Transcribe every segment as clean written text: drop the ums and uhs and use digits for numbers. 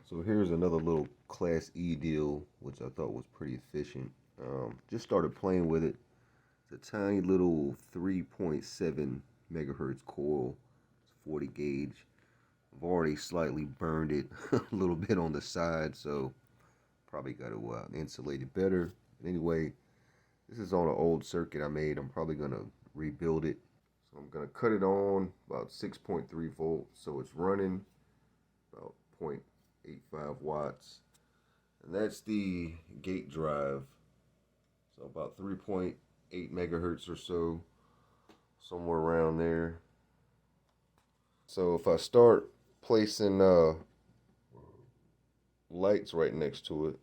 So here's another little Class E deal, which I thought was pretty efficient. Just started playing with it. It's a tiny little 3.7 megahertz coil. It's 40 gauge. I've already slightly burned it a little bit on the side, so probably got to insulate it better. But anyway, this is on an old circuit I made. I'm probably going to rebuild it. So I'm going to cut it on about 6.3 volts, so it's running about 0.85 watts. And that's the gate drive. So about 3.8 megahertz or so, somewhere around there. So if I start placing lights right next to it,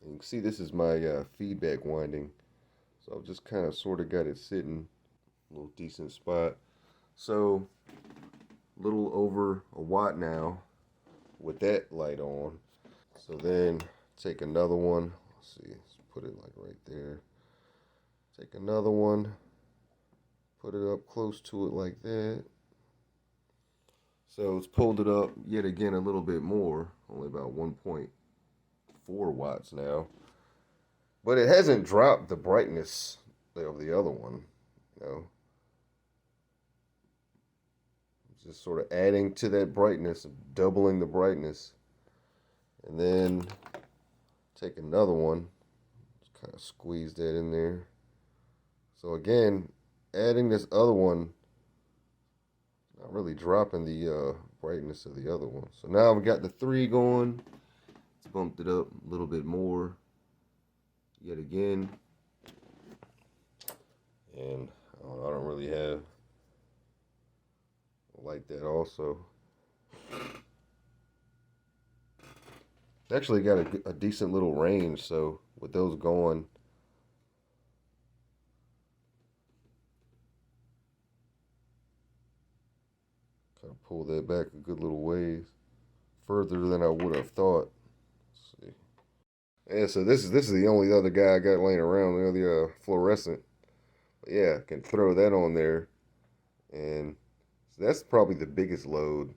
and you can see this is my feedback winding. So I've just kind of sort of got it sitting a little decent spot. So a little over a watt now with that light on. So then take another one. Let's see, let's put it like right there. Take another one, put it up close to it like that. So it's pulled it up yet again a little bit more, only about 1.4 watts now. But it hasn't dropped the brightness of the other one, you know. It's just sort of adding to that brightness, doubling the brightness. And then take another one, just kind of squeeze that in there. So again, adding this other one, not really dropping the brightness of the other one. So now we got the 3 going. Let's bump it up a little bit more yet again. And I don't really have like that also. Actually got a decent little range, so with those going, kind of pull that back a good little ways, further than I would have thought. Let's see. Yeah, so this is the only other guy I got laying around, the other fluorescent. But yeah, I can throw that on there, and so that's probably the biggest load.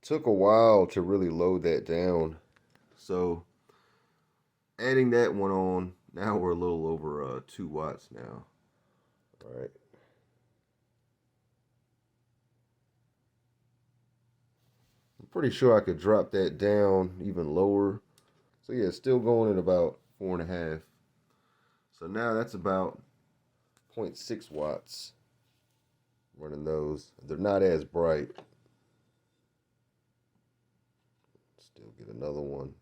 Took a while to really load that down. So adding that one on, now we're a little over 2 watts now. All right. I'm pretty sure I could drop that down even lower. So yeah, still going at about 4.5. So now that's about 0.6 watts running those. They're not as bright. Still get another one.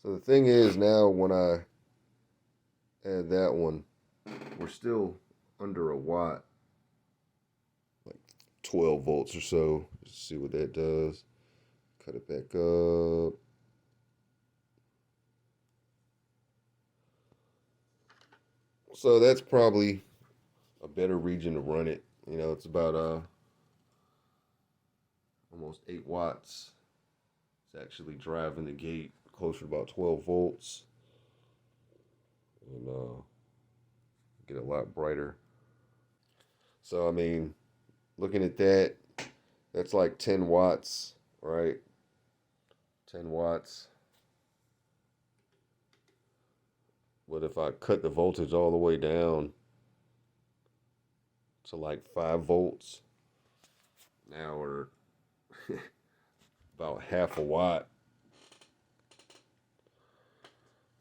So the thing is now when I add that one, we're still under a watt, like 12 volts or so. Just see what that does. Cut it back up. So that's probably a better region to run it. You know, it's about almost 8 watts. It's actually driving the gate closer to about 12 volts. And get a lot brighter. So I mean, looking at that, that's like 10 watts, right? 10 watts. But if I cut the voltage all the way down to like 5 volts, now we're about half a watt.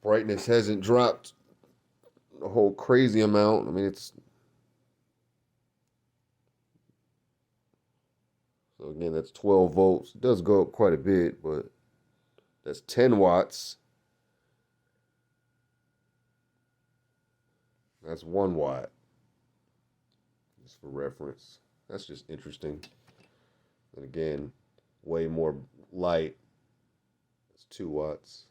Brightness hasn't dropped a whole crazy amount. I mean, it's, so again, that's 12 volts. It does go up quite a bit, but that's 10 watts. That's 1 watt. Just for reference. That's just interesting. And again, way more light. It's 2 watts.